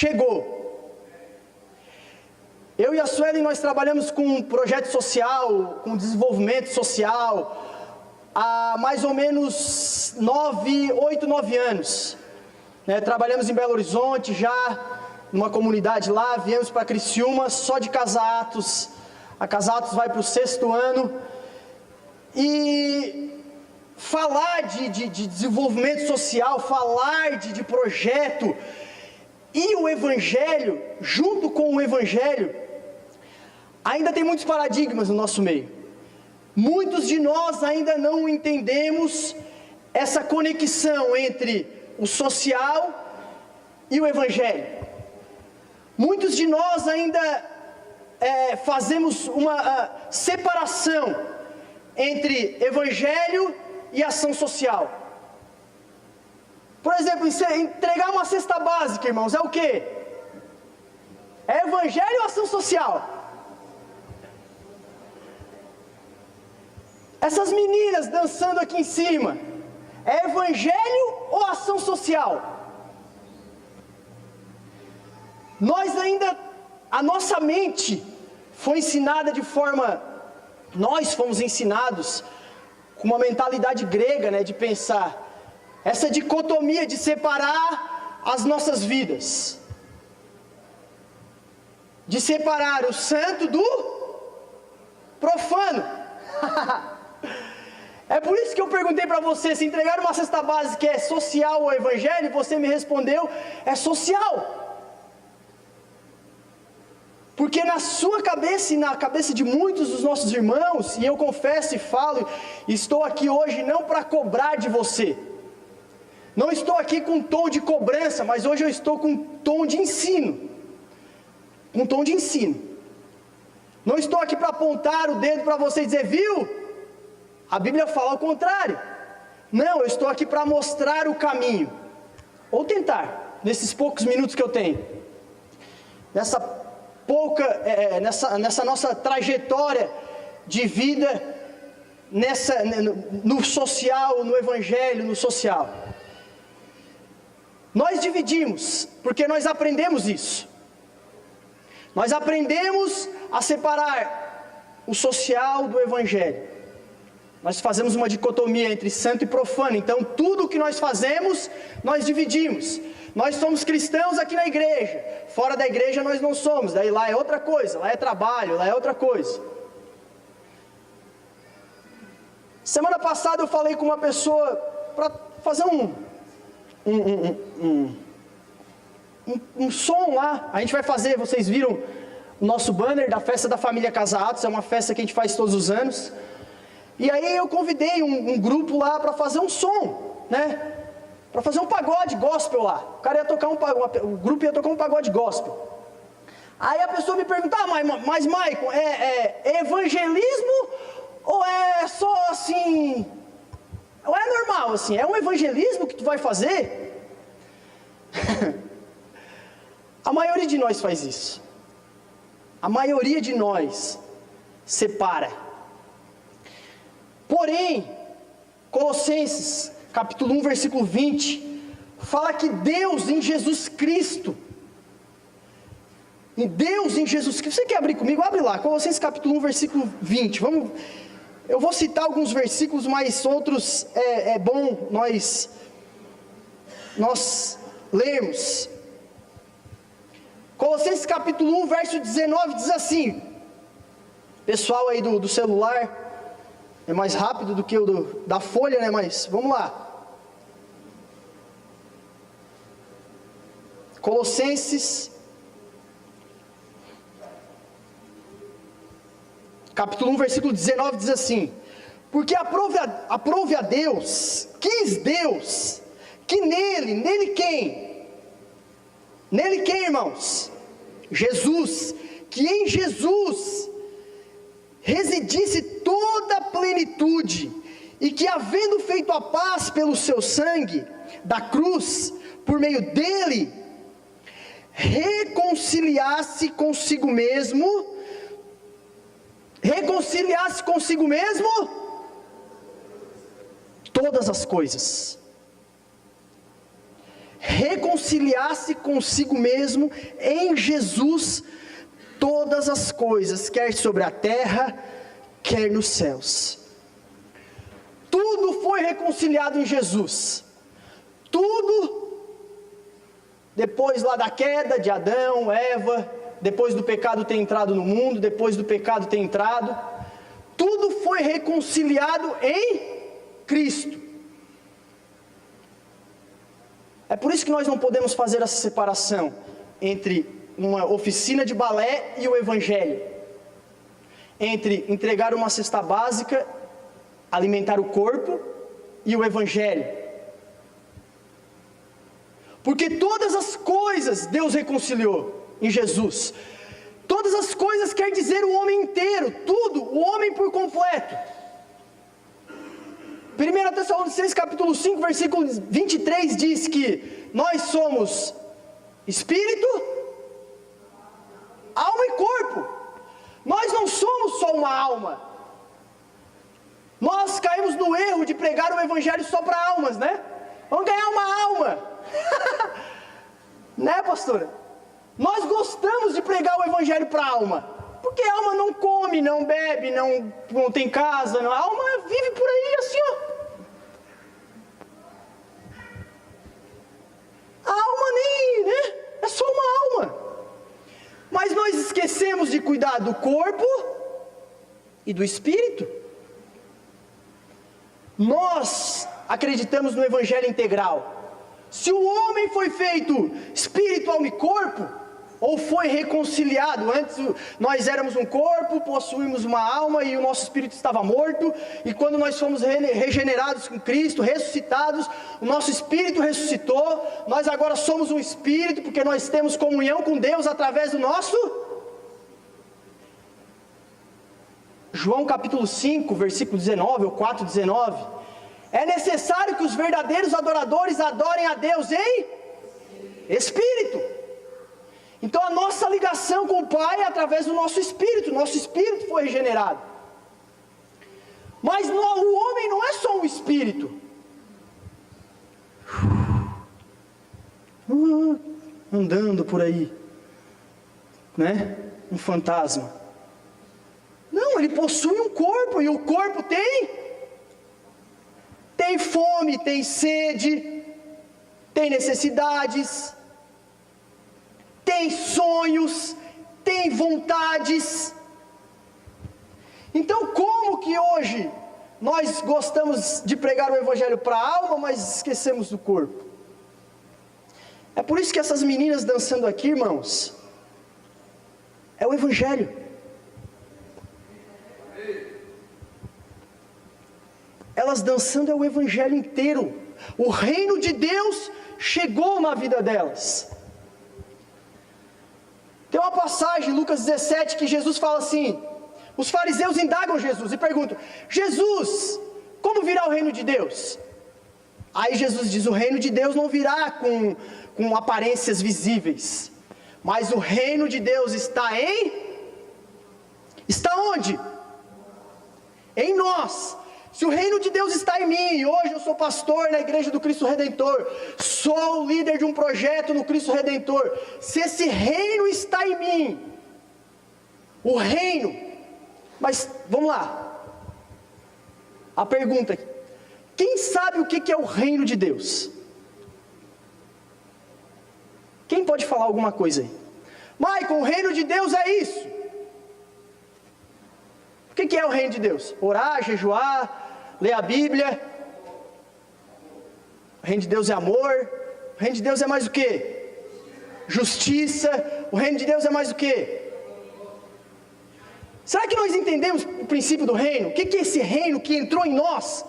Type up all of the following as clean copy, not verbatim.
chegou. Eu e a Suelen, nós trabalhamos com um projeto social, com desenvolvimento social, há mais ou menos 8, 9 anos. Trabalhamos em Belo Horizonte já, numa comunidade lá, viemos para Criciúma, só de Casa-Atos. A Casa-Atos vai para o 6º ano. E falar de desenvolvimento social, falar de projeto, e o Evangelho, junto com o Evangelho, ainda tem muitos paradigmas no nosso meio. Muitos de nós ainda não entendemos essa conexão entre o social e o Evangelho. Muitos de nós ainda fazemos uma separação entre Evangelho e ação social. Por exemplo, entregar uma cesta básica, irmãos, é o quê? É Evangelho ou ação social? Essas meninas dançando aqui em cima, é Evangelho ou ação social? A nossa mente foi ensinada nós fomos ensinados com uma mentalidade grega, de pensar, essa dicotomia de separar as nossas vidas, de separar o santo do profano. É por isso que eu perguntei para você, se entregar uma cesta básica é social ou Evangelho, você me respondeu, é social. Porque na sua cabeça e na cabeça de muitos dos nossos irmãos, e eu confesso e falo, estou aqui hoje não para cobrar de você, não estou aqui com um tom de cobrança, mas hoje eu estou com um tom de ensino, não estou aqui para apontar o dedo para você e dizer, viu, a Bíblia fala o contrário, não, eu estou aqui para mostrar o caminho, ou tentar, nesses poucos minutos que eu tenho, nessa nossa trajetória de vida, no social, no Evangelho, no social. Nós dividimos, porque nós aprendemos isso. Nós aprendemos a separar o social do Evangelho. Nós fazemos uma dicotomia entre santo e profano, então tudo que nós fazemos, nós dividimos. Nós somos cristãos aqui na igreja, fora da igreja nós não somos, daí lá é outra coisa, lá é trabalho, lá é outra coisa. Semana passada eu falei com uma pessoa para fazer um som lá, a gente vai fazer, vocês viram o nosso banner da festa da família Casa-Atos, é uma festa que a gente faz todos os anos, e aí eu convidei um grupo lá para fazer um som, para fazer um pagode gospel lá. O cara ia tocar o grupo ia tocar um pagode gospel. Aí a pessoa me pergunta, mas Maicon, é evangelismo ou é só assim, ou é normal assim, é um evangelismo que tu vai fazer? A maioria de nós faz isso. A maioria de nós separa. Porém, Colossenses capítulo 1, versículo 20, fala que Deus em Jesus Cristo, você quer abrir comigo? Abre lá, Colossenses capítulo 1, versículo 20, eu vou citar alguns versículos, mas outros é bom nós lermos. Colossenses capítulo 1, verso 19, diz assim, pessoal aí do celular, é mais rápido do que o da folha, mas vamos lá. Colossenses, capítulo 1, versículo 19, diz assim, porque aprove a Deus, quis Deus, que nele quem? Nele quem, irmãos? Jesus, que em Jesus residisse toda a plenitude, e que havendo feito a paz pelo seu sangue, da cruz, por meio dele, reconciliasse consigo mesmo todas as coisas, reconciliasse consigo mesmo em Jesus todas as coisas, quer sobre a terra, quer nos céus. Tudo foi reconciliado em Jesus. Tudo, depois lá da queda de Adão, Eva, depois do pecado ter entrado no mundo, depois do pecado ter entrado, tudo foi reconciliado em Cristo. É por isso que nós não podemos fazer essa separação entre uma oficina de balé e o Evangelho, entre entregar uma cesta básica, alimentar o corpo, e o Evangelho. Porque todas as coisas Deus reconciliou em Jesus. Todas as coisas quer dizer o homem inteiro, tudo, o homem por completo. 1 Tessalonicenses capítulo 5, versículo 23 diz que nós somos espírito, alma e corpo. Nós não somos só uma alma. Nós caímos no erro de pregar o Evangelho só para almas, né? Vamos ganhar uma alma. Né, pastora? Nós gostamos de pregar o Evangelho para a alma, porque a alma não come, não bebe, não tem casa, a alma vive por aí assim, ó. A alma nem, né? É só uma alma. Mas nós esquecemos de cuidar do corpo e do espírito. Nós acreditamos no Evangelho integral. Se o homem foi feito espírito, alma e corpo, ou foi reconciliado, antes nós éramos um corpo, possuímos uma alma e o nosso espírito estava morto, e quando nós fomos regenerados com Cristo, ressuscitados, o nosso espírito ressuscitou, nós agora somos um espírito, porque nós temos comunhão com Deus através do nosso... João capítulo 5, versículo 19, ou 4, 19, é necessário que os verdadeiros adoradores adorem a Deus em espírito. Então a nossa ligação com o Pai é através do nosso espírito foi regenerado. Mas o homem não é só um espírito. Andando por aí, né? Um fantasma. Não, ele possui um corpo, e o corpo tem fome, tem sede, tem necessidades, tem sonhos, tem vontades. Então como que hoje nós gostamos de pregar o Evangelho para a alma, mas esquecemos do corpo? É por isso que essas meninas dançando aqui, irmãos, é o Evangelho. Elas dançando é o Evangelho inteiro. O reino de Deus chegou na vida delas. Tem uma passagem, Lucas 17, que Jesus fala assim, os fariseus indagam Jesus e perguntam, Jesus, como virá o reino de Deus? Aí Jesus diz, o reino de Deus não virá com aparências visíveis, mas o reino de Deus está onde? Em nós. Se o reino de Deus está em mim, e hoje eu sou pastor na igreja do Cristo Redentor, sou líder de um projeto no Cristo Redentor, se esse reino está em mim, o reino, mas vamos lá, a pergunta, quem sabe o que é o reino de Deus? Quem pode falar alguma coisa aí? Maicon, o reino de Deus é isso. O que é o reino de Deus? Orar, jejuar, ler a Bíblia. O reino de Deus é amor. O reino de Deus é mais o quê? Justiça. O reino de Deus é mais o quê? Será que nós entendemos o princípio do reino? O que é esse reino que entrou em nós?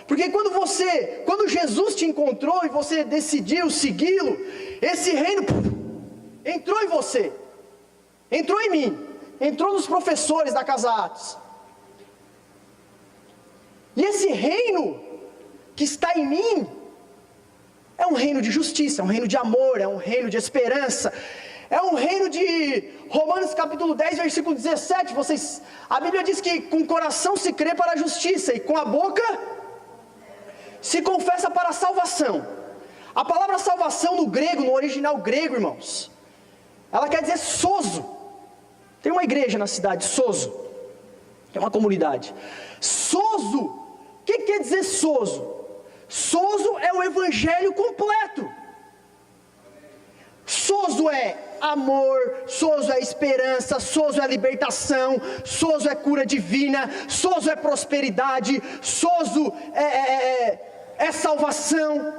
Porque quando Jesus te encontrou e você decidiu segui-lo, esse reino entrou em você, entrou em mim, entrou nos professores da Casa Atos. E esse reino que está em mim é um reino de justiça, é um reino de amor, é um reino de esperança, é um reino de Romanos capítulo 10, versículo 17, a Bíblia diz que com o coração se crê para a justiça e com a boca se confessa para a salvação. A palavra salvação no grego, no original grego, irmãos, ela quer dizer sozo. Tem uma igreja na cidade, Sozo, é uma comunidade. Sozo, o que quer dizer sozo? Sozo é o evangelho completo. Sozo é amor, sozo é esperança, sozo é libertação, sozo é cura divina, sozo é prosperidade, sozo é salvação.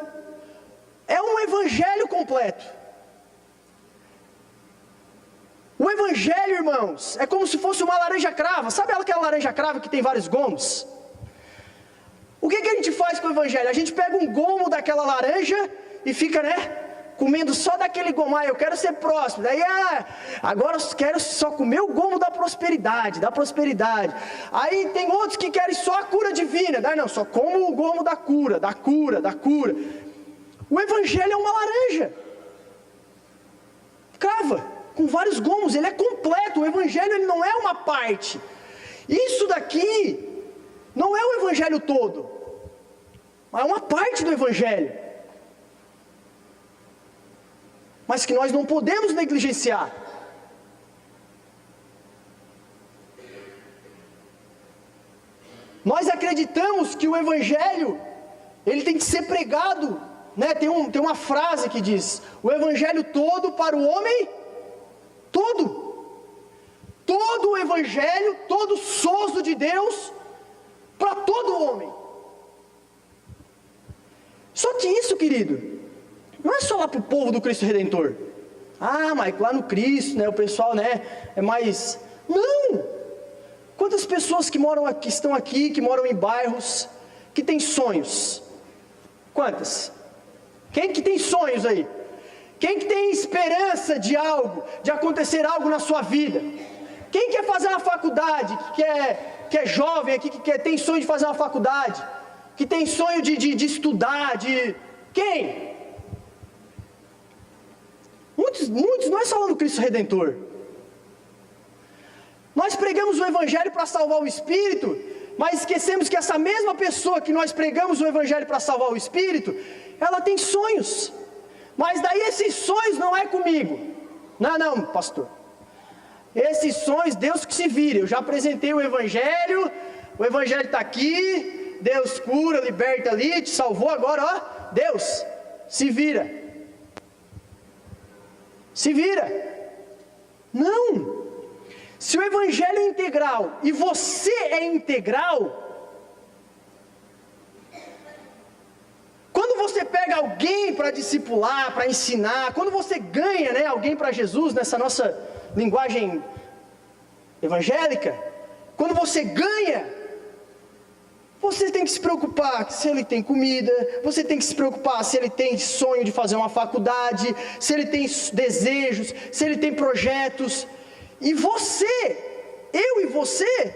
É um evangelho completo. O evangelho, irmãos, é como se fosse uma laranja crava. Sabe aquela laranja crava que tem vários gomos? O que a gente faz com o evangelho? A gente pega um gomo daquela laranja e fica, comendo só daquele gomo. Eu quero ser próspero. Daí, agora eu quero só comer o gomo da prosperidade, Aí tem outros que querem só a cura divina. Daí não, só como o gomo da cura. O evangelho é uma laranja crava, com vários gomos, ele é completo. O evangelho ele não é uma parte. Isso daqui não é o evangelho todo, mas é uma parte do evangelho, mas que nós não podemos negligenciar. Nós acreditamos que o evangelho ele tem que ser pregado, tem uma frase que diz: o evangelho todo para o homem todo o evangelho, todo o sozo de Deus para todo homem. Só que isso, querido, não é só lá para o povo do Cristo Redentor. Mas lá no Cristo, o pessoal, é mais... Não! Quantas pessoas que moram aqui, estão aqui, que moram em bairros, que têm sonhos? Quantas? Quem que tem sonhos aí? Quem que tem esperança de algo, de acontecer algo na sua vida? Quem quer fazer uma faculdade, que é jovem aqui, que tem sonho de fazer uma faculdade, que tem sonho de estudar, Quem? Muitos não é só lá no Cristo Redentor. Nós pregamos o evangelho para salvar o espírito, mas esquecemos que essa mesma pessoa que nós pregamos o evangelho para salvar o espírito, ela tem sonhos. Mas daí esses sonhos não é comigo. Não, pastor. Esses sonhos, Deus que se vire. Eu já apresentei o evangelho está aqui, Deus cura, liberta ali, te salvou agora, Deus, se vira. Não. Se o evangelho é integral e você é integral, quando você pega alguém para discipular, para ensinar, quando você ganha alguém para Jesus, nessa nossa linguagem evangélica, quando você ganha, você tem que se preocupar se ele tem comida, você tem que se preocupar se ele tem sonho de fazer uma faculdade, se ele tem desejos, se ele tem projetos, e eu e você,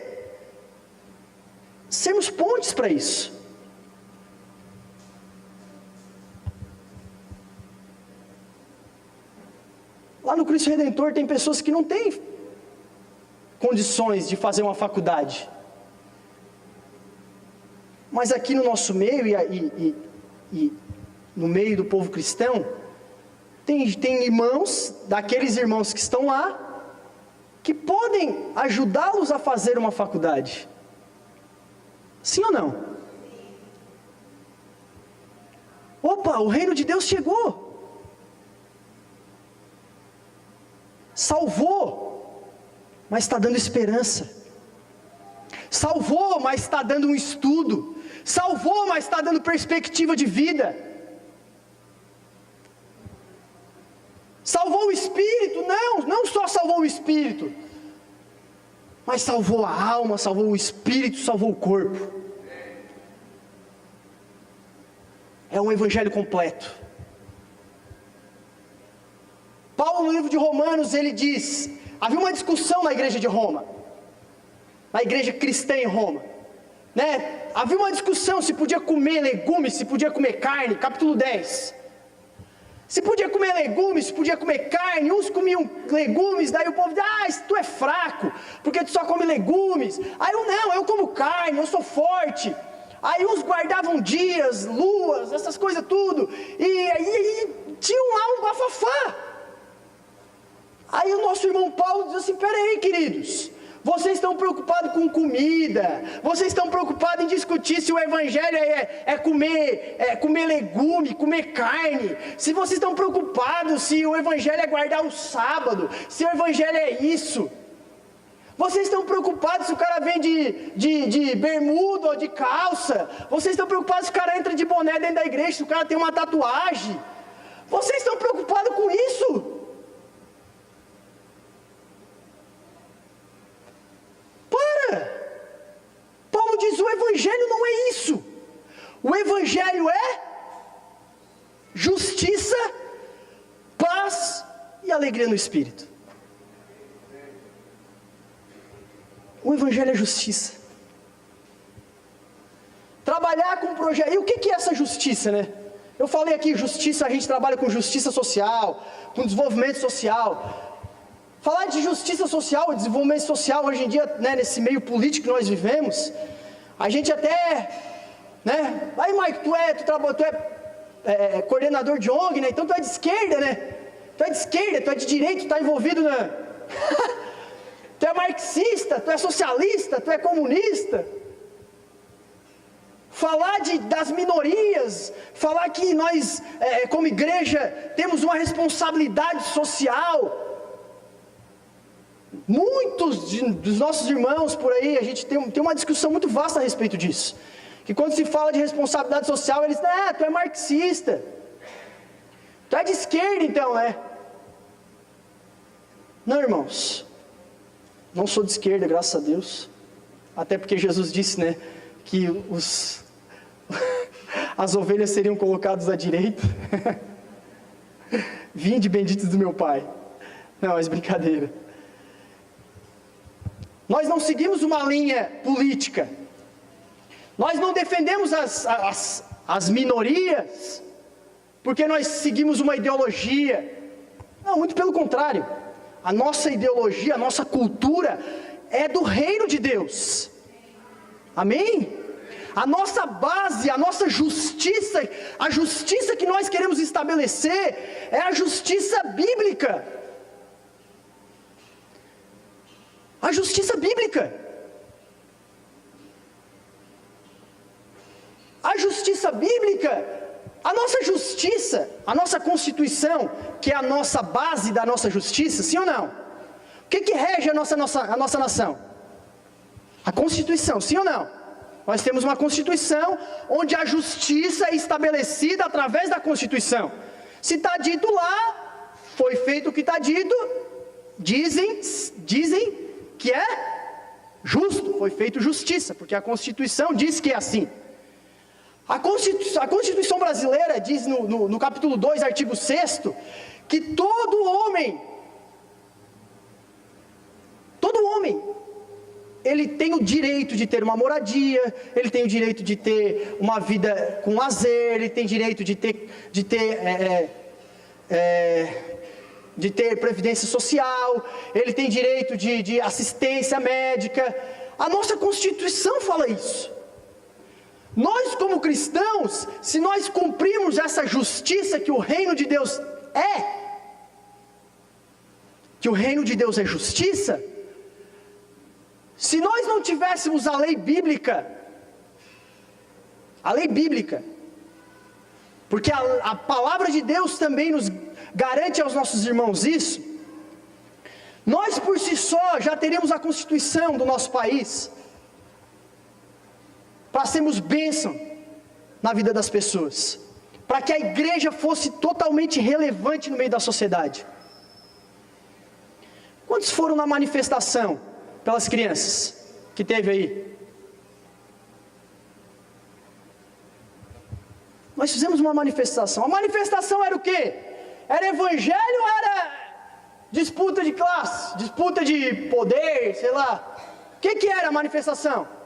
sermos pontes para isso. Lá no Cristo Redentor tem pessoas que não têm condições de fazer uma faculdade. Mas aqui no nosso meio e no meio do povo cristão, tem irmãos, daqueles irmãos que estão lá, que podem ajudá-los a fazer uma faculdade. Sim ou não? O reino de Deus chegou. Salvou, mas está dando esperança. Salvou, mas está dando um estudo. Salvou, mas está dando perspectiva de vida. Salvou o espírito? Não só salvou o espírito, mas salvou a alma, salvou o espírito, salvou o corpo. É um evangelho completo. Paulo, no livro de Romanos, ele diz: havia uma discussão na igreja de Roma, na igreja cristã em Roma, havia uma discussão se podia comer legumes, se podia comer carne, capítulo 10. Se podia comer legumes, se podia comer carne, uns comiam legumes, daí o povo diz: tu é fraco, porque tu só come legumes. Aí eu como carne, eu sou forte. Aí uns guardavam dias, luas, essas coisas tudo, e aí tinham lá um bafafá. Aí o nosso irmão Paulo diz assim: peraí, queridos, vocês estão preocupados com comida, vocês estão preocupados em discutir se o evangelho é comer legume, comer carne, se vocês estão preocupados se o evangelho é guardar o sábado, se o evangelho é isso. Vocês estão preocupados se o cara vem de bermuda ou de calça, vocês estão preocupados se o cara entra de boné dentro da igreja, se o cara tem uma tatuagem, vocês estão preocupados com isso? Paulo diz: o evangelho não é isso. O evangelho é justiça, paz e alegria no Espírito. O evangelho é justiça. Trabalhar com projeto. E o que é essa justiça, né? Eu falei aqui, justiça, a gente trabalha com justiça social, com desenvolvimento social. Falar de justiça social, desenvolvimento social, hoje em dia, né, nesse meio político que nós vivemos, a gente até, né, aí Mike, tu é coordenador de ONG, né, então tu é de esquerda, né, tu é de direita, tu está envolvido na, tu é marxista, tu é socialista, tu é comunista. Falar das minorias, falar que nós, como igreja, temos uma responsabilidade social. Muitos dos nossos irmãos por aí, a gente tem uma discussão muito vasta a respeito disso. Que quando se fala de responsabilidade social, eles dizem: tu é marxista, tu é de esquerda então, né? Não, irmãos, não sou de esquerda, graças a Deus. Até porque Jesus disse, né, que as ovelhas seriam colocadas à direita. Vinde benditos do meu Pai. Não, mas brincadeira. Nós não seguimos uma linha política, nós não defendemos as minorias, porque nós seguimos uma ideologia. Não, muito pelo contrário, a nossa ideologia, a nossa cultura é do reino de Deus, amém? A nossa base, a nossa justiça, a justiça que nós queremos estabelecer, é a justiça bíblica. A justiça bíblica. A justiça bíblica, a nossa justiça, a nossa Constituição, que é a nossa base da nossa justiça, sim ou não? O que rege a nossa nação? A Constituição, sim ou não? Nós temos uma Constituição onde a justiça é estabelecida através da Constituição. Se está dito lá, foi feito o que está dito, dizem que é justo, foi feito justiça, porque a Constituição diz que é assim. A Constituição brasileira diz no capítulo 2, artigo 6º, que todo homem, ele tem o direito de ter uma moradia, ele tem o direito de ter uma vida com lazer, ele tem direito de ter previdência social, ele tem direito de assistência médica. A nossa Constituição fala isso. Nós como cristãos, se nós cumprirmos essa justiça que o reino de Deus que o reino de Deus é justiça, se nós não tivéssemos a lei bíblica, porque a palavra de Deus também nos garante aos nossos irmãos isso, nós por si só já teríamos a Constituição do nosso país, para sermos bênção na vida das pessoas, para que a igreja fosse totalmente relevante no meio da sociedade. Quantos foram na manifestação pelas crianças que teve aí? Nós fizemos uma manifestação. A manifestação era o quê? Era evangelho ou era disputa de classe, disputa de poder, sei lá? O que era a manifestação?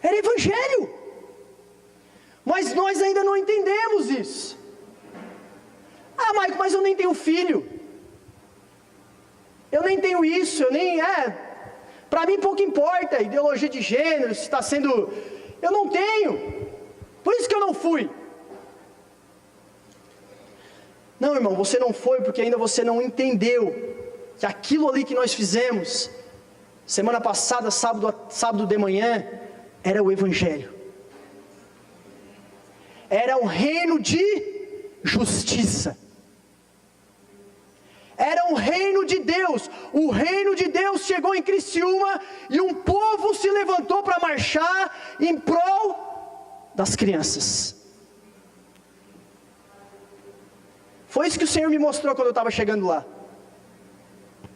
Era evangelho. Mas nós ainda não entendemos isso. Ah, Maico, mas eu nem tenho filho. Eu nem tenho isso, para mim pouco importa, ideologia de gênero, se está sendo Eu não tenho. Por isso que eu não fui. Não, irmão, você não foi porque ainda você não entendeu que aquilo ali que nós fizemos semana passada, sábado de manhã, era o Evangelho. Era um reino de justiça. Era um reino de Deus. O reino de Deus chegou em Criciúma e um povo se levantou para marchar em prol das crianças. Foi isso que o Senhor me mostrou quando eu estava chegando lá.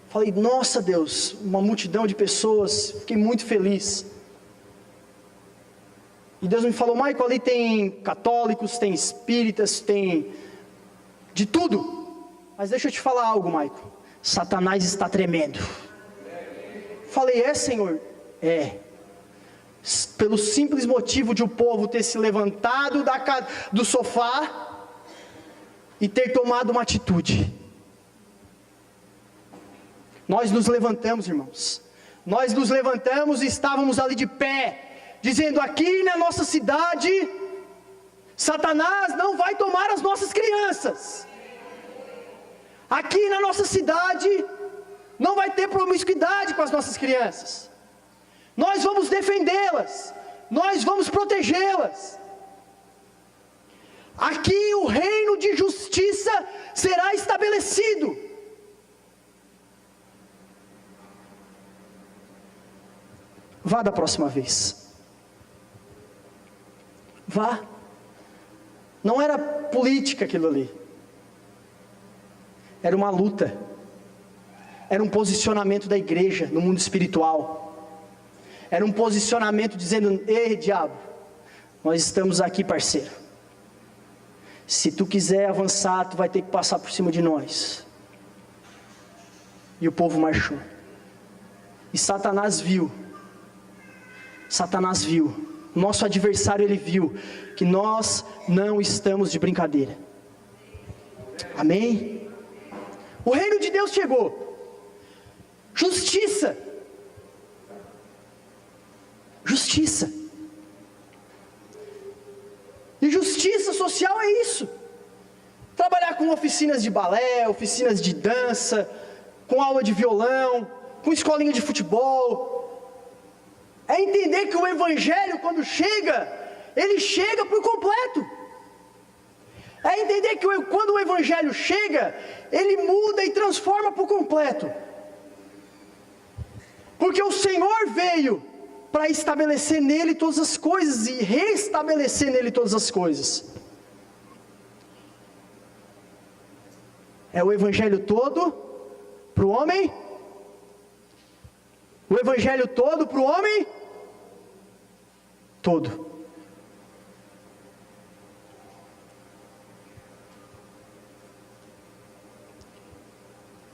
Falei, nossa Deus, uma multidão de pessoas, fiquei muito feliz. E Deus me falou, Maico, ali tem católicos, tem espíritas, tem de tudo. Mas deixa eu te falar algo, Maico, Satanás está tremendo. Falei, Senhor? Pelo simples motivo de o povo ter se levantado do sofá e ter tomado uma atitude. Nós nos levantamos, irmãos. Nós nos levantamos e estávamos ali de pé, dizendo, aqui na nossa cidade, Satanás não vai tomar as nossas crianças. Aqui na nossa cidade, não vai ter promiscuidade com as nossas crianças. Nós vamos defendê-las, nós vamos protegê-las. Aqui o reino de justiça será estabelecido. Vá da próxima vez. Vá. Não era política aquilo ali. Era uma luta. Era um posicionamento da igreja no mundo espiritual. Era um posicionamento dizendo, ei diabo, nós estamos aqui, parceiro. Se tu quiser avançar, tu vai ter que passar por cima de nós. E o povo marchou. E Satanás viu, nosso adversário, ele viu, que nós não estamos de brincadeira. Amém? O reino de Deus chegou. Justiça. Justiça. E justiça social é isso. Trabalhar com oficinas de balé, oficinas de dança, com aula de violão, com escolinha de futebol. É entender que o Evangelho, quando chega, ele chega por completo. É entender que quando o Evangelho chega, ele muda e transforma por completo. Porque o Senhor veio para estabelecer nele todas as coisas e restabelecer nele todas as coisas. É o Evangelho todo para o homem. O Evangelho todo para o homem todo.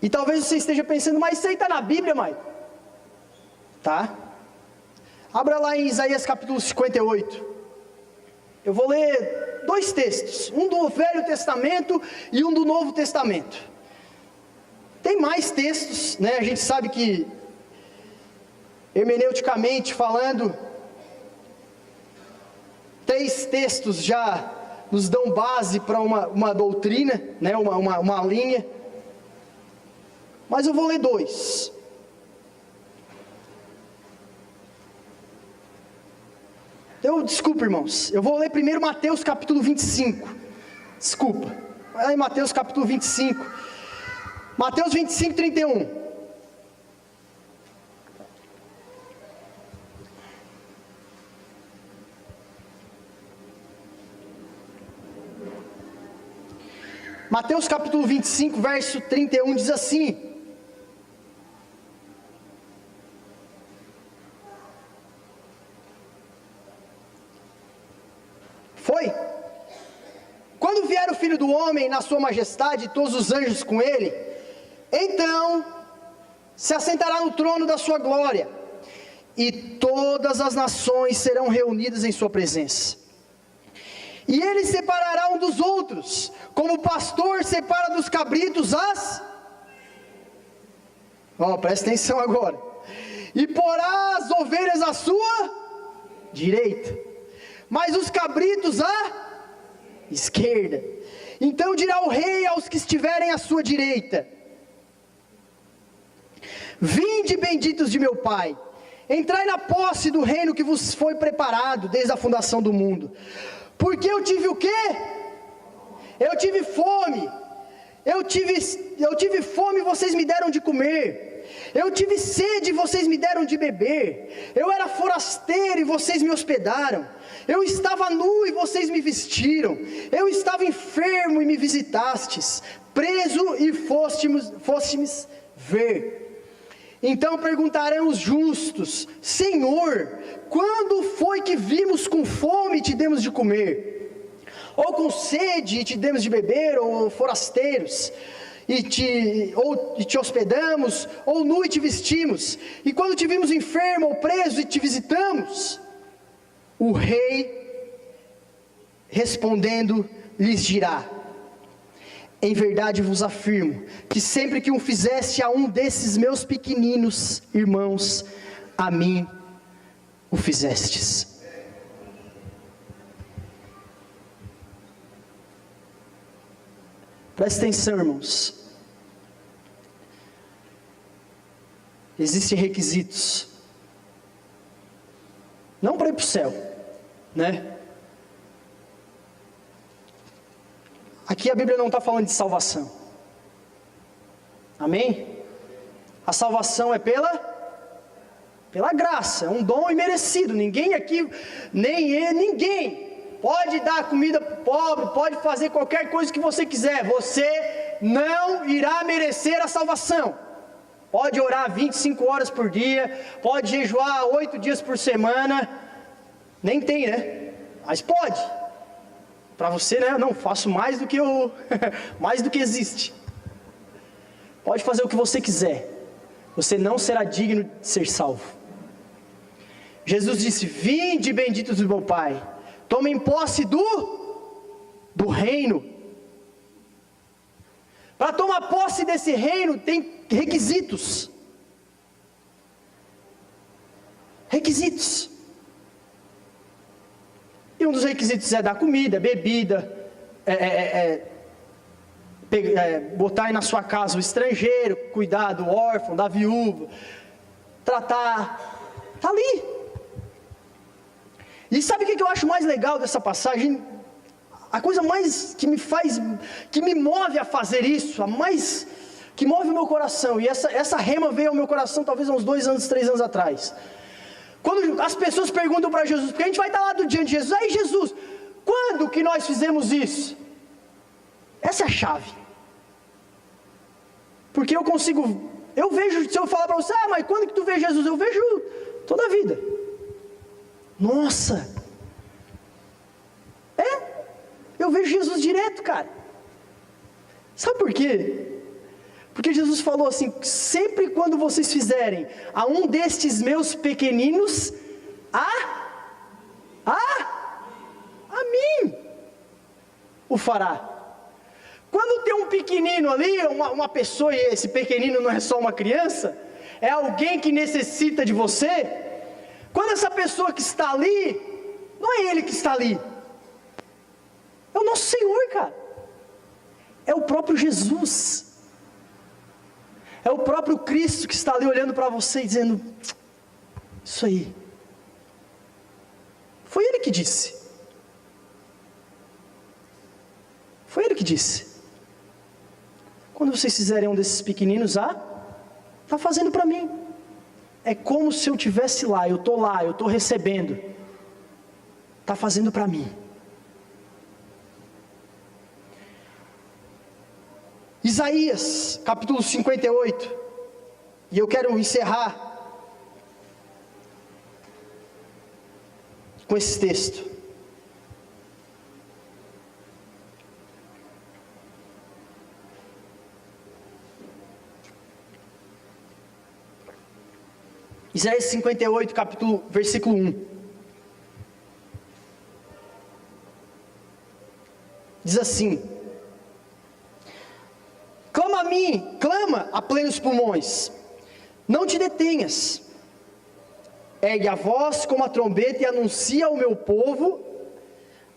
E talvez você esteja pensando, mas isso aí está na Bíblia, Maico? Tá? Abra lá em Isaías capítulo 58. Eu vou ler 2 textos, um do Velho Testamento e um do Novo Testamento. Tem mais textos, né? A gente sabe que, hermeneuticamente falando, 3 textos já nos dão base para uma doutrina, né? uma linha. Mas eu vou ler 2. Desculpa, irmãos, eu vou ler primeiro Mateus capítulo 25, desculpa, vai lá em Mateus capítulo 25, Mateus 25, 31, Mateus capítulo 25, verso 31, diz assim, quando vier o Filho do Homem na sua majestade e todos os anjos com ele, então se assentará no trono da sua glória, e todas as nações serão reunidas em sua presença, e ele separará um dos outros, como o pastor separa dos cabritos presta atenção agora, e porá as ovelhas à sua direita, mas os cabritos à esquerda. Então dirá o rei aos que estiverem à sua direita: vinde, benditos de meu Pai, entrai na posse do reino que vos foi preparado desde a fundação do mundo. Porque eu tive o quê? Eu tive fome. Eu tive fome e vocês me deram de comer. Eu tive sede e vocês me deram de beber. Eu era forasteiro e vocês me hospedaram. Eu estava nu e vocês me vestiram. Eu estava enfermo e me visitastes. Preso e fostes ver. Então perguntarão os justos: Senhor, quando foi que vimos com fome e te demos de comer? Ou com sede e te demos de beber? Ou forasteiros e te hospedamos? Ou nu e te vestimos? E quando te vimos enfermo ou preso e te visitamos? O rei respondendo lhes dirá: em verdade vos afirmo, que sempre que o fizeste a um desses meus pequeninos irmãos, a mim o fizestes. Presta atenção, irmãos. Existem requisitos, não para ir para o céu, né? Aqui a Bíblia não está falando de salvação, amém? A salvação é pela graça, é um dom imerecido. Ninguém aqui, ninguém pode dar comida para o pobre, pode fazer qualquer coisa que você quiser, você não irá merecer a salvação. Pode orar 25 horas por dia, pode jejuar 8 dias por semana, nem tem, né? Mas pode. Para você, né? Não, faço mais do que mais do que existe. Pode fazer o que você quiser, você não será digno de ser salvo. Jesus disse: vinde, benditos do meu Pai, tomem posse do reino. Para tomar posse desse reino tem requisitos. Requisitos. E um dos requisitos é dar comida, bebida, botar aí na sua casa o estrangeiro, cuidar do órfão, da viúva, tratar. Está ali. E sabe o que eu acho mais legal dessa passagem? A coisa mais que me move a fazer isso, que move o meu coração, e essa rema veio ao meu coração talvez há uns 2 anos, 3 anos atrás. Quando as pessoas perguntam para Jesus, porque a gente vai estar lá diante de Jesus: aí Jesus, quando que nós fizemos isso? Essa é a chave. Porque eu vejo, se eu falar para você: mas quando que tu vê Jesus? Eu vejo toda a vida. Nossa! Eu vejo Jesus direto, cara. Sabe por quê? Porque Jesus falou assim: sempre quando vocês fizerem a um destes meus pequeninos, a mim o fará. Quando tem um pequenino ali, uma pessoa, e esse pequenino não é só uma criança, é alguém que necessita de você. Quando essa pessoa que está ali, não é ele que está ali, é o nosso Senhor, cara. É o próprio Jesus. É o próprio Cristo que está ali olhando para você e dizendo: isso aí. Foi Ele que disse. Foi Ele que disse: quando vocês fizerem um desses pequeninos, está fazendo para mim. É como se eu estivesse lá, eu estou recebendo. Está fazendo para mim. Isaías, capítulo 58, e eu quero encerrar com esse texto. Isaías 58, versículo 1. Diz assim: clama a mim, clama a plenos pulmões, não te detenhas, ergue a voz como a trombeta e anuncia ao meu povo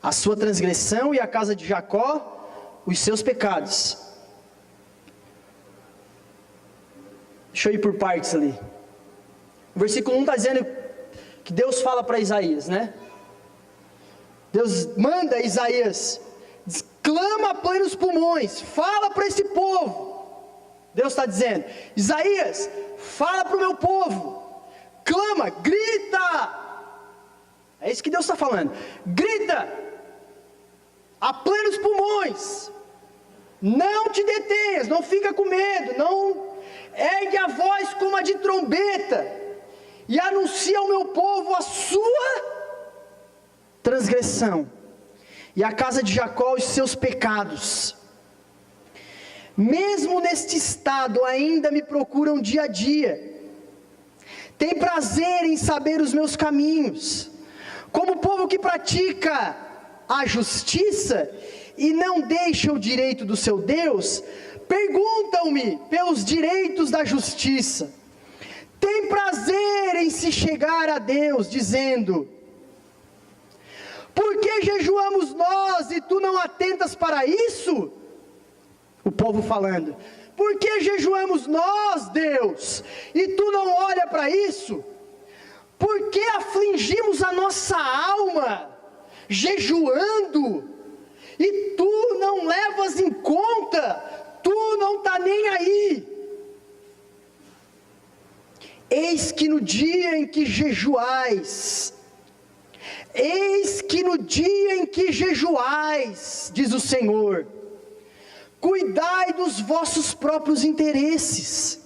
a sua transgressão, e a casa de Jacó, os seus pecados. Deixa eu ir por partes ali. O versículo 1 está dizendo que Deus fala para Isaías, né? Deus manda Isaías, clama a plenos pulmões, fala para esse povo. Deus está dizendo: Isaías, fala para o meu povo, clama, grita. É isso que Deus está falando. Grita a plenos pulmões, não te detenhas, não fica com medo, não ergue a voz como a de trombeta, e anuncia ao meu povo a sua transgressão, e a casa de Jacó os seus pecados. Mesmo neste estado ainda me procuram dia a dia, tem prazer em saber os meus caminhos, como o povo que pratica a justiça e não deixa o direito do seu Deus, perguntam-me pelos direitos da justiça, tem prazer em se chegar a Deus, dizendo: por que jejuamos nós e tu não atentas para isso? O povo falando: por que jejuamos nós, Deus, e tu não olha para isso? Por que afligimos a nossa alma, jejuando, e tu não levas em conta, tu não está nem aí? Eis que no dia em que jejuais, eis que no dia em que jejuais, diz o Senhor, cuidai dos vossos próprios interesses,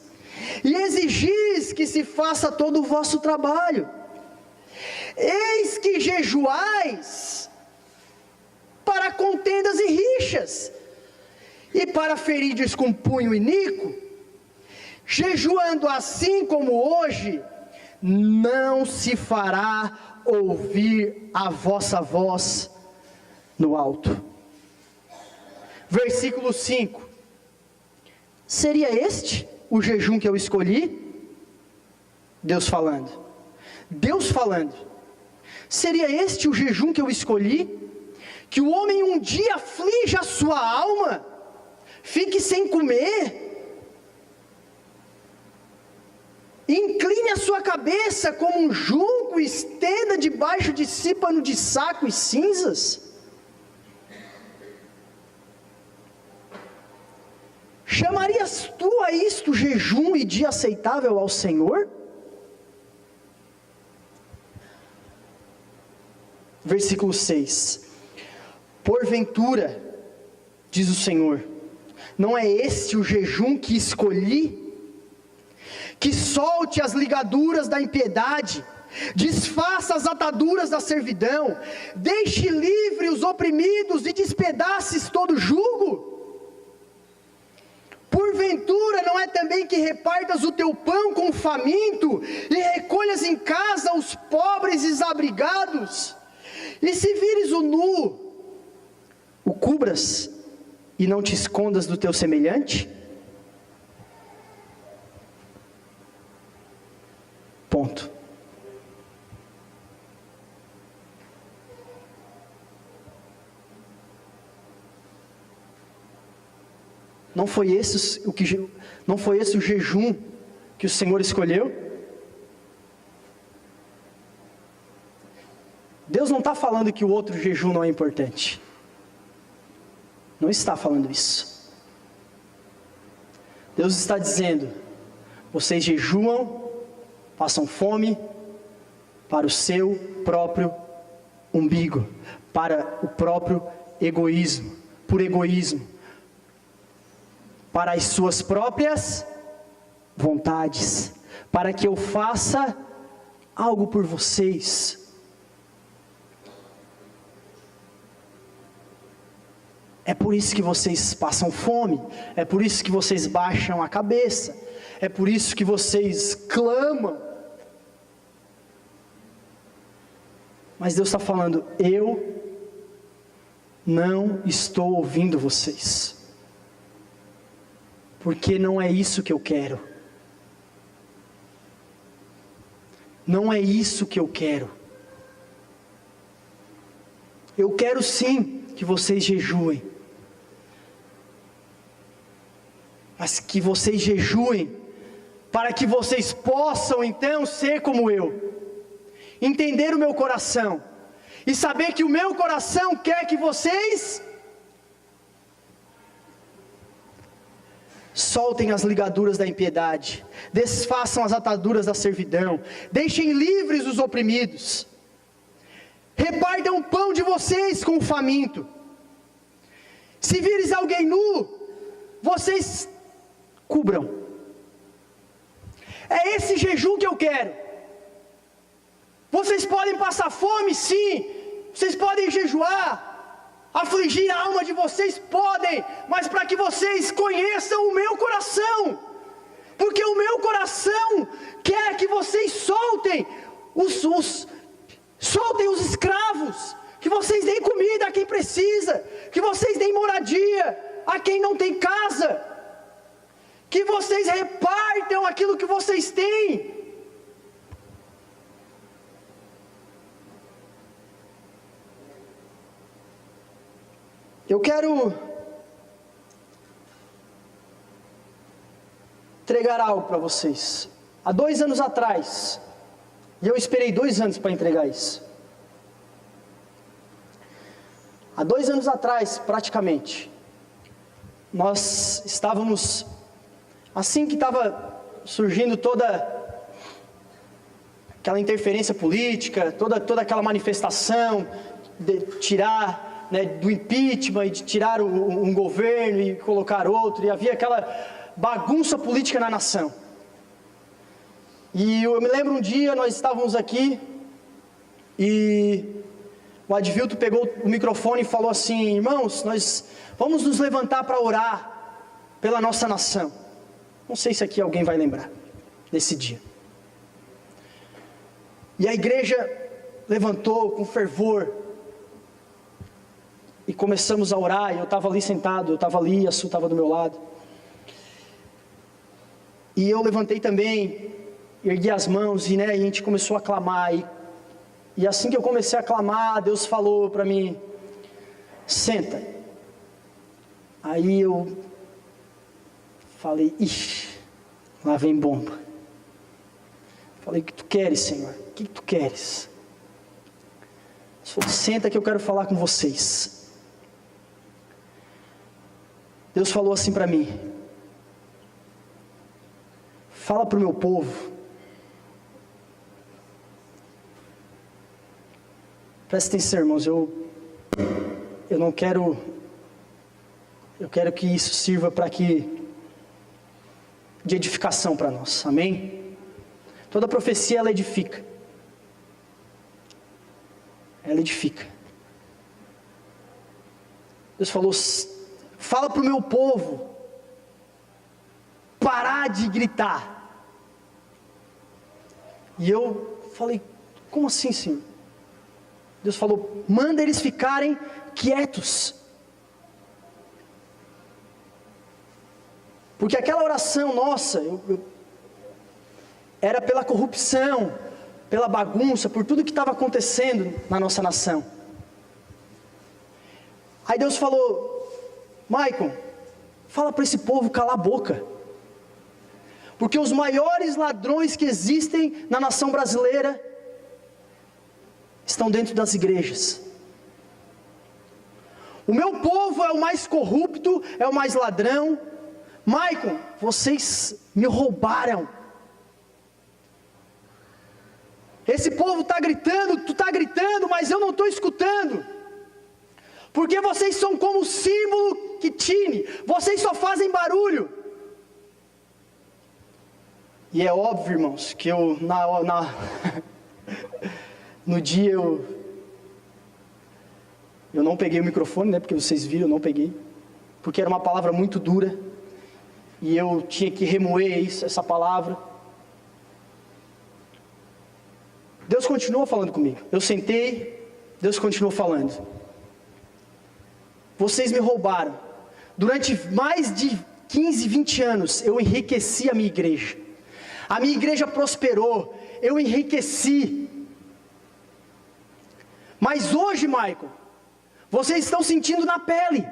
e exigis que se faça todo o vosso trabalho. Eis que jejuais para contendas e rixas, e para ferides com punho iníquo, jejuando assim como hoje, não se fará ouvir a vossa voz no alto. Versículo 5: seria este o jejum que eu escolhi? Deus falando, seria este o jejum que eu escolhi? Que o homem um dia aflija a sua alma, fique sem comer, incline a sua cabeça como um junco, estenda debaixo de si pano de saco e cinzas? Chamarias tu a isto jejum e dia aceitável ao Senhor? Versículo 6: porventura, diz o Senhor, não é este o jejum que escolhi? Que solte as ligaduras da impiedade, desfaça as ataduras da servidão, deixe livre os oprimidos e despedaces todo jugo? Porventura não é também que repartas o teu pão com o faminto, e recolhas em casa os pobres e desabrigados? E se vires o nu, o cubras, e não te escondas do teu semelhante? Ponto. Não foi esse o jejum que o Senhor escolheu? Deus não está falando que o outro jejum não é importante. Não está falando isso. Deus está dizendo: vocês jejuam, passam fome para o seu próprio umbigo, para o próprio egoísmo, por egoísmo, para as suas próprias vontades, para que eu faça algo por vocês. É por isso que vocês passam fome, é por isso que vocês baixam a cabeça, é por isso que vocês clamam. Mas Deus está falando: eu não estou ouvindo vocês, porque não é isso que eu quero. Não é isso que eu quero. Eu quero sim que vocês jejuem, mas que vocês jejuem para que vocês possam então ser como eu, entender o meu coração e saber que o meu coração quer que vocês soltem as ligaduras da impiedade, desfaçam as ataduras da servidão, deixem livres os oprimidos, repartam o pão de vocês com o faminto. Se vires alguém nu, vocês cubram. É esse jejum que eu quero. Vocês podem passar fome, sim. Vocês podem jejuar, afligir a alma de vocês, podem, mas para que vocês conheçam o meu coração, porque o meu coração quer que vocês soltem soltem os escravos, que vocês deem comida a quem precisa, que vocês deem moradia a quem não tem casa, que vocês repartam aquilo que vocês têm. Eu quero entregar algo para vocês. Há 2 anos atrás, e eu esperei 2 anos para entregar isso. Há 2 anos atrás, praticamente, nós estávamos, assim que estava surgindo toda aquela interferência política, toda aquela manifestação de tirar, né, do impeachment e de tirar um governo e colocar outro, e havia aquela bagunça política na nação. E eu me lembro um dia, nós estávamos aqui, e o Advilto pegou o microfone e falou assim: irmãos, nós vamos nos levantar para orar pela nossa nação. Não sei se aqui alguém vai lembrar desse dia. E a igreja levantou com fervor, e começamos a orar, e eu estava ali sentado, eu estava ali, a Su estava do meu lado. E eu levantei também, ergui as mãos, e a gente começou a clamar. E assim que eu comecei a clamar, Deus falou para mim: senta. Aí eu falei: ixi, lá vem bomba. Falei: o que tu queres, Senhor? O que tu queres? Ele falou: senta que eu quero falar com vocês. Deus falou assim para mim: fala para o meu povo, presta atenção, irmãos, eu não quero, eu quero que isso sirva de edificação para nós, amém? Toda profecia ela edifica, Deus falou: fala para o meu povo parar de gritar. E eu falei: como assim, Senhor? Deus falou: manda eles ficarem quietos. Porque aquela oração nossa, era pela corrupção, pela bagunça, por tudo que estava acontecendo na nossa nação. Aí Deus falou: Maicon, fala para esse povo calar a boca, porque os maiores ladrões que existem na nação brasileira estão dentro das igrejas. O meu povo é o mais corrupto, é o mais ladrão. Maicon, vocês me roubaram. Esse povo está gritando, tu está gritando, mas eu não estou escutando. Porque vocês são como o símbolo que tine, vocês só fazem barulho. E é óbvio, irmãos, que eu, no dia eu não peguei o microfone, né, porque vocês viram, eu não peguei, porque era uma palavra muito dura, e eu tinha que remoer essa palavra. Deus continuou falando comigo, eu sentei, Deus continuou falando. Vocês me roubaram. Durante mais de 15, 20 anos, eu enriqueci a minha igreja. A minha igreja prosperou, eu enriqueci. Mas hoje, Maicon, Vocês estão sentindo na pele.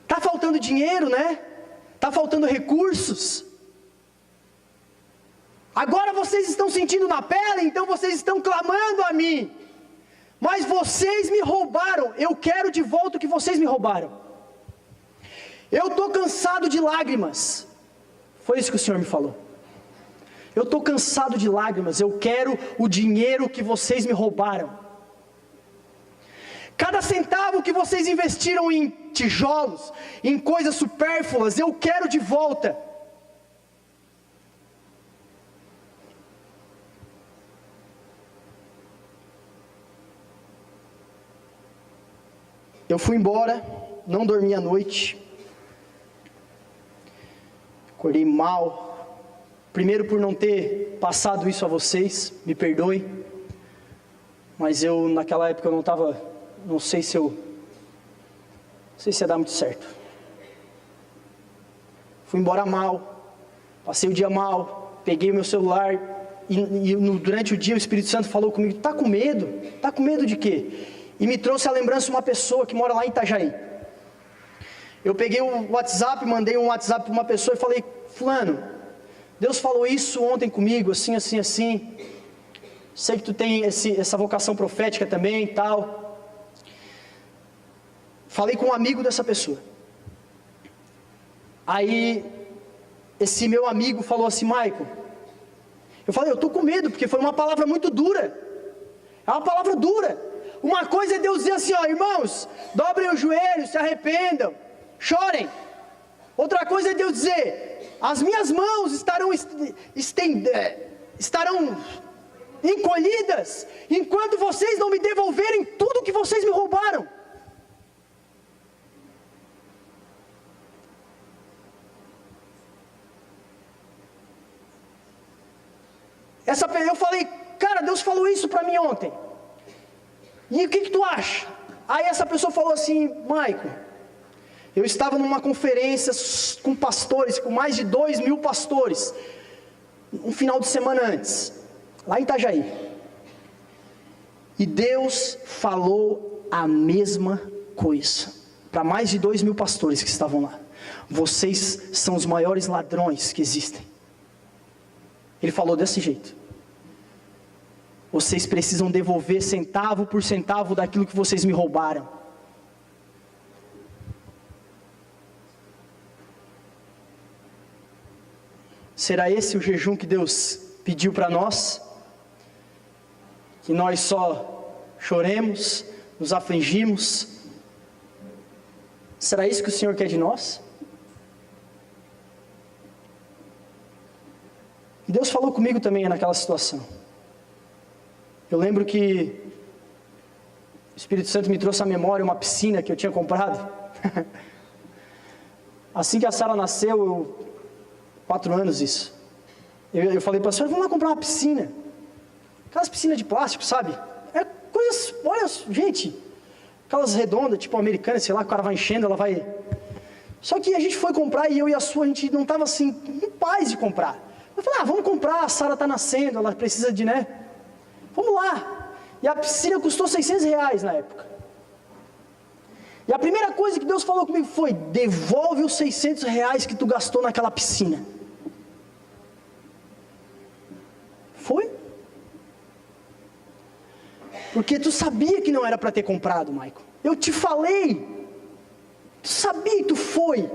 Está faltando dinheiro, né? Está faltando recursos. Agora vocês estão sentindo na pele, então vocês estão clamando a mim. Mas vocês me roubaram, eu quero de volta o que vocês me roubaram. Eu estou cansado de lágrimas. Foi isso que o Senhor me falou. Eu estou cansado de lágrimas, eu quero o dinheiro que vocês me roubaram. Cada centavo que vocês investiram em tijolos, em coisas supérfluas, eu quero de volta. Eu fui embora, não dormi à noite, acordei mal, primeiro por não ter passado isso a vocês, me perdoe, mas eu naquela época eu não sei se ia dar muito certo. Fui embora mal, passei o dia mal, peguei o meu celular e durante o dia o Espírito Santo falou comigo: tá com medo? Tá com medo de quê? E me trouxe a lembrança de uma pessoa que mora lá em Itajaí. Eu peguei o WhatsApp, mandei um WhatsApp para uma pessoa e falei: fulano, Deus falou isso ontem comigo, assim, assim, assim. Sei que tu tem essa vocação profética também e tal. Falei com um amigo dessa pessoa. Aí, esse meu amigo falou assim: Maico, eu falei: eu estou com medo, porque foi uma palavra muito dura. É uma palavra dura. Uma coisa é Deus dizer assim: ó, irmãos, dobrem os joelhos, se arrependam, chorem. Outra coisa é Deus dizer: as minhas mãos estarão encolhidas, enquanto vocês não me devolverem tudo que vocês me roubaram. Eu falei: cara, Deus falou isso para mim ontem. E o que tu acha? Aí essa pessoa falou assim: Maico, eu estava numa conferência com pastores, com mais de 2.000 pastores, um final de semana antes, lá em Itajaí. E Deus falou a mesma coisa para mais de 2.000 pastores que estavam lá: vocês são os maiores ladrões que existem. Ele falou desse jeito: vocês precisam devolver centavo por centavo daquilo que vocês me roubaram. Será esse o jejum que Deus pediu para nós? Que nós só choremos, nos afligimos? Será isso que o Senhor quer de nós? E Deus falou comigo também naquela situação. Eu lembro que o Espírito Santo me trouxe à memória uma piscina que eu tinha comprado. Assim que a Sara nasceu, 4 anos isso. Eu falei para a senhora: vamos lá comprar uma piscina. Aquelas piscinas de plástico, sabe? É coisas, olha, gente, aquelas redondas, tipo americanas, sei lá, o cara vai enchendo, ela vai... Só que a gente foi comprar e eu e a sua, a gente não estava assim, em paz de comprar. Eu falei: vamos comprar, a Sara está nascendo, ela precisa de, né? Vamos lá. E a piscina custou R$600 na época. E a primeira coisa que Deus falou comigo foi: devolve os R$600 que tu gastou naquela piscina. Foi? Porque tu sabia que não era para ter comprado, Maico. Eu te falei. Tu sabia e tu foi.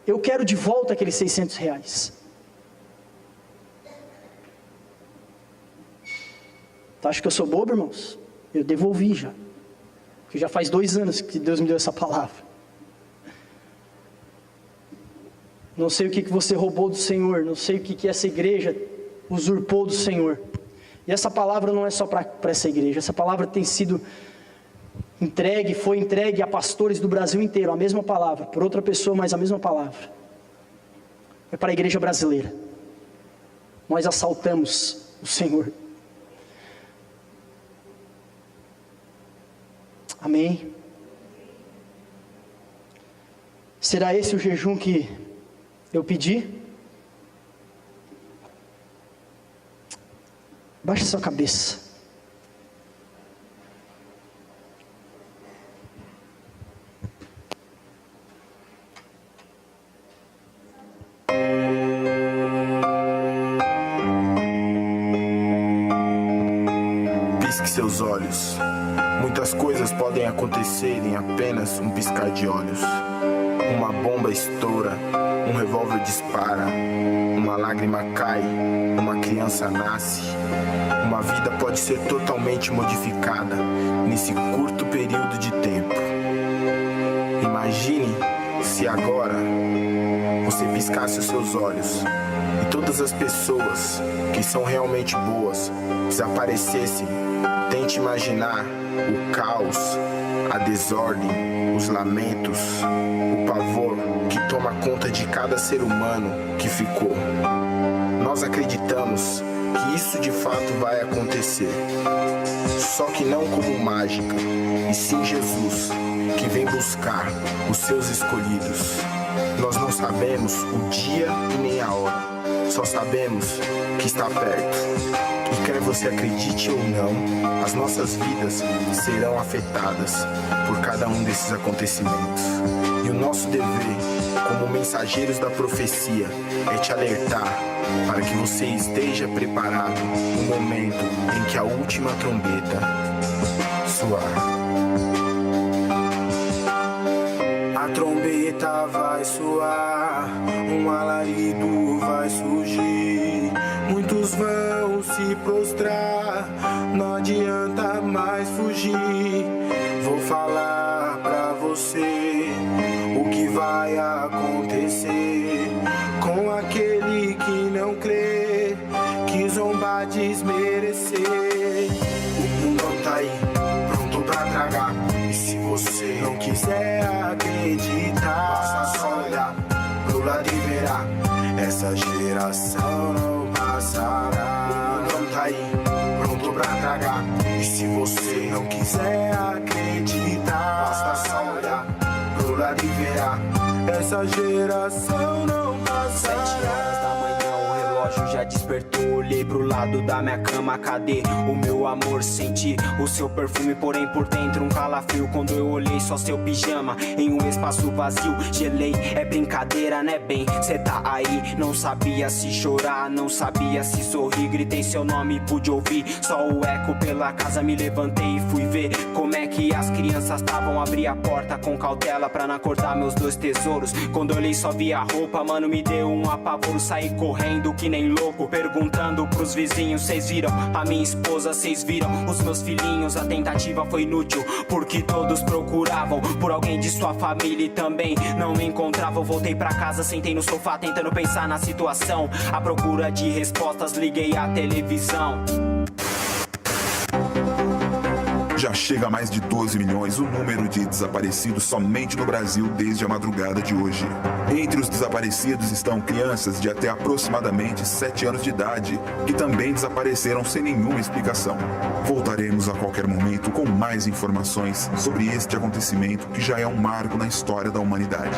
Eu quero de volta aqueles R$600. Tu acha que eu sou bobo, irmãos? Eu devolvi já. Porque já faz 2 anos que Deus me deu essa palavra. Não sei o que você roubou do Senhor. Não sei o que essa igreja usurpou do Senhor. E essa palavra não é só para essa igreja. Essa palavra tem sido entregue, foi entregue a pastores do Brasil inteiro. A mesma palavra, por outra pessoa, mas a mesma palavra. É para a igreja brasileira. Nós assaltamos o Senhor. Amém? Será esse o jejum que eu pedi? Baixe sua cabeça. pisque seus olhos. Muitas coisas podem acontecer em apenas um piscar de olhos. Uma bomba estoura, um revólver dispara, uma lágrima cai, uma criança nasce. Uma vida pode ser totalmente modificada nesse curto período de tempo. Imagine se agora você piscasse os seus olhos e todas as pessoas que são realmente boas desaparecessem. Tente imaginar o caos, a desordem, os lamentos, o pavor que toma conta de cada ser humano que ficou. Nós acreditamos que isso de fato vai acontecer, só que não como mágica, e sim Jesus, que vem buscar os seus escolhidos. Nós não sabemos o dia e nem a hora, só sabemos que está perto. E quer você acredite ou não, as nossas vidas serão afetadas por cada um desses acontecimentos. E o nosso dever, como mensageiros da profecia, é te alertar para que você esteja preparado no momento em que a última trombeta soar. A trombeta vai soar, um alarido vai surgir. Muitos vão se prostrar, não adianta mais fugir. Vou falar pra você o que vai acontecer com aquele que não crê, que zombar desmerecer. O mundo tá aí, pronto pra tragar. E se você não quiser acreditar, basta só olhar pro lado e verá. Essa geração não passará. O mundo tá aí, pronto pra tragar. E se você não quiser acreditar, basta só olhar pro lado e verá. Essa geração não passará. 7 horas da manhã, o relógio já despertou. Olhei pro lado da minha cama, cadê o meu amor? Senti o seu perfume, porém por dentro um calafrio. Quando eu olhei só seu pijama em um espaço vazio, gelei, é brincadeira, né bem? Cê tá aí, não sabia se chorar, não sabia se sorrir. Gritei seu nome, pude ouvir só o eco pela casa. Me levantei e fui ver como é que as crianças estavam. Abri a porta com cautela pra não acordar meus 2 tesouros. Quando olhei só vi a roupa, mano, me deu um apavoro. Saí correndo que nem louco, perguntando pros vizinhos: cês viram a minha esposa, cês viram os meus filhinhos? A tentativa foi inútil, porque todos procuravam por alguém de sua família e também não me encontravam. Voltei pra casa, sentei no sofá tentando pensar na situação. À procura de respostas, liguei a televisão. Já chega a mais de 12 milhões o número de desaparecidos somente no Brasil desde a madrugada de hoje. Entre os desaparecidos estão crianças de até aproximadamente 7 anos de idade, que também desapareceram sem nenhuma explicação. Voltaremos a qualquer momento com mais informações sobre este acontecimento que já é um marco na história da humanidade.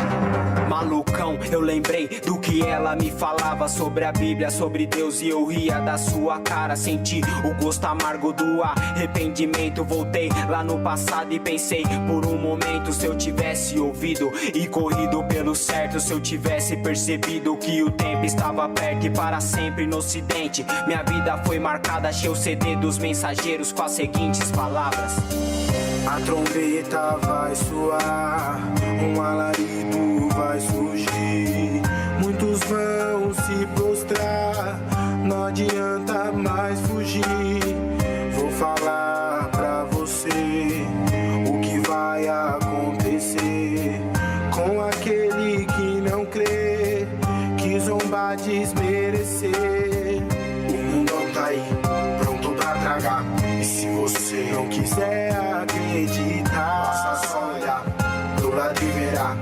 Malucão, eu lembrei do que ela me falava sobre a Bíblia, sobre Deus, e eu ria da sua cara. Senti o gosto amargo do arrependimento. Voltei lá no passado e pensei por um momento, se eu tivesse ouvido e corrido pelo certo, se eu tivesse percebido que o tempo estava perto e para sempre no ocidente. Minha vida foi marcada, achei o CD dos mensageiros com as seguintes palavras: a trombeta vai soar, um alarido vai surgir. Muitos vão se prostrar, não adianta mais fugir. Vou falar pra você o que vai acontecer com aquele que não crê, que zombar desmerecer. O mundo tá aí, pronto pra tragar. E se você não quiser acreditar, basta só olhar pro lado e verá.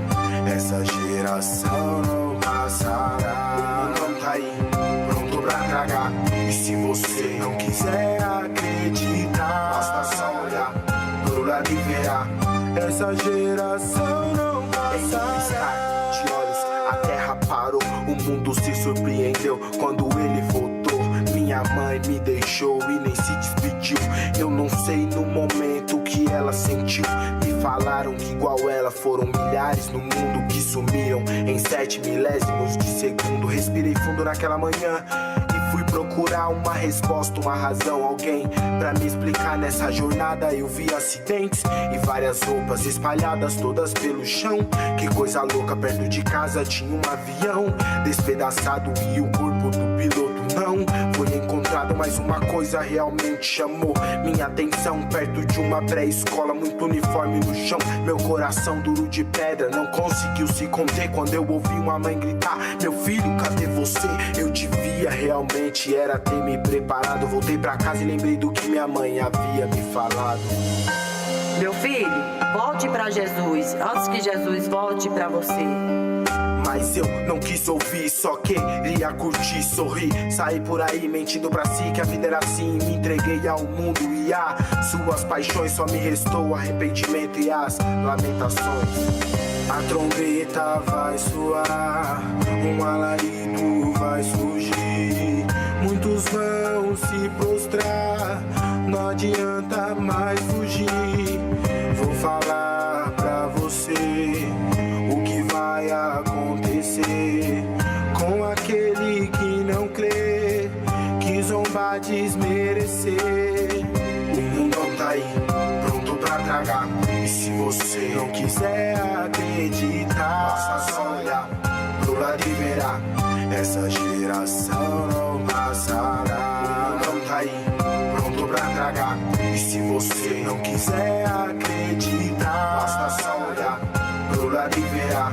Essa geração não passará. O mundo tá aí, pronto pra tragar. E se você não quiser acreditar, basta só olhar pro lado e verá. Essa geração não passará. Em um piscar de olhos, a terra parou. O mundo se surpreendeu quando ele voltou. Minha mãe me deixou e nem se despediu. Eu não sei no momento o que ela sentiu. Me falaram que igual ela foram milhares no mundo que sumiram em 7 milésimos de segundo. Respirei fundo naquela manhã e Fui procurar uma resposta, uma razão, alguém pra me explicar. Nessa jornada eu vi acidentes e várias roupas espalhadas todas pelo chão. Que coisa louca, perto de casa tinha um avião despedaçado e o corpo do piloto não foi encontrado. Mas uma coisa realmente chamou minha atenção. Perto de uma pré-escola, muito uniforme no chão. Meu coração duro de pedra não conseguiu se conter quando eu ouvi uma mãe gritar: meu filho, cadê você? Eu devia realmente era ter me preparado. Voltei pra casa e lembrei do que minha mãe havia me falado. Meu filho, volte pra Jesus, antes que Jesus volte pra você. Mas eu não quis ouvir, só queria curtir, sorrir. Saí por aí mentindo pra si que a vida era assim. Me entreguei ao mundo e às suas paixões. Só me restou arrependimento e as lamentações. A trombeta vai soar, um alarido vai surgir. Muitos vão se prostrar, não adianta mais fugir. Vou falar pra você o que vai acontecer com aquele que não crê, que zombar desmerecer. O mundão tá aí, pronto pra tragar. E se você não quiser acreditar, basta só olhar pro lado e verá. Essa geração não passará. O mundão tá aí, pronto pra tragar. E se você não quiser acreditar, basta só olhar pro lado e verá.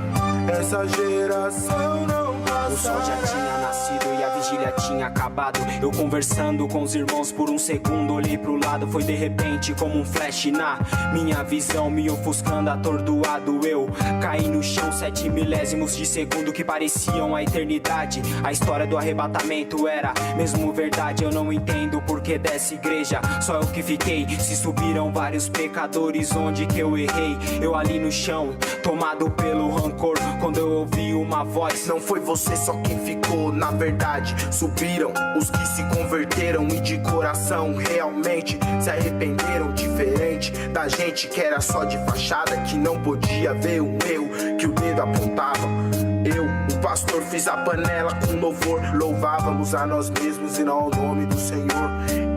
Essa geração não passará. O sol já tinha nascido e a vigília tinha acabado. Eu conversando com os irmãos por um segundo, olhei pro lado. Foi de repente como um flash na minha visão, me ofuscando, atordoado. Eu caí no chão 7 milésimos de segundo que pareciam a eternidade. A história do arrebatamento era mesmo verdade. Eu não entendo o porquê dessa igreja, só eu que fiquei. Se subiram vários pecadores, onde que eu errei? Eu ali no chão, tomado pelo rancor, quando eu ouvi uma voz: não foi você só quem ficou, na verdade subiram os que se converteram e de coração realmente se arrependeram. Diferente da gente que era só de fachada, que não podia ver o erro que o dedo apontava. Eu, o pastor, fiz a panela com louvor. Louvávamos a nós mesmos e não ao nome do Senhor.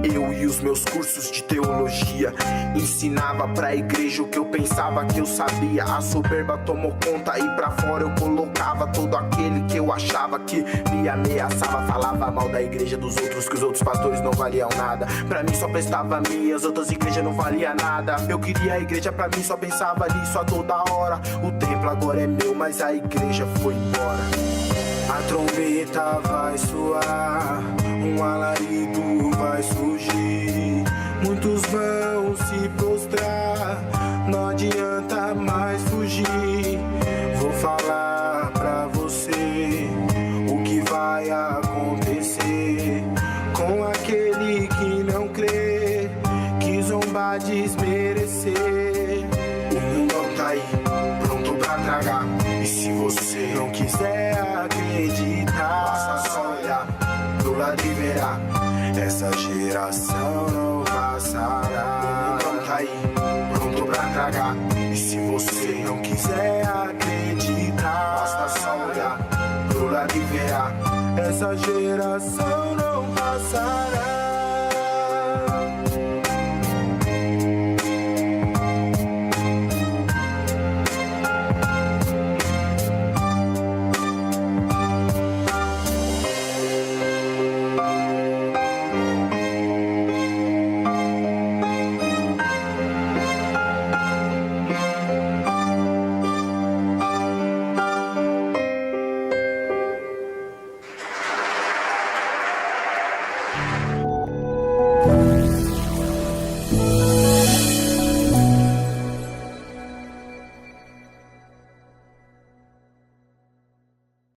Eu e os meus cursos de teologia ensinava pra igreja o que eu pensava que eu sabia. A soberba tomou conta e pra fora eu colocava todo aquele que eu achava que me ameaçava. Falava mal da igreja dos outros, que os outros pastores não valiam nada. Pra mim só prestava a minha, as outras igrejas não valia nada. Eu queria a igreja pra mim, só pensava nisso a toda hora. O templo agora é meu, mas a igreja foi embora. A trombeta vai soar, um alarido vai surgir. Muitos vão se prostrar, não adianta mais fugir. Vou falar pra você o que vai acontecer com aquele que não crê, que zombar desmerecer. O mundão tá aí, pronto pra tragar. E se você não quiser acreditar, basta só olhar pro lado e verá. Essa geração não passará. O mundão tá aí, pronto pra tragar. E se você não quiser acreditar, basta só olhar pro lado e verá. Essa geração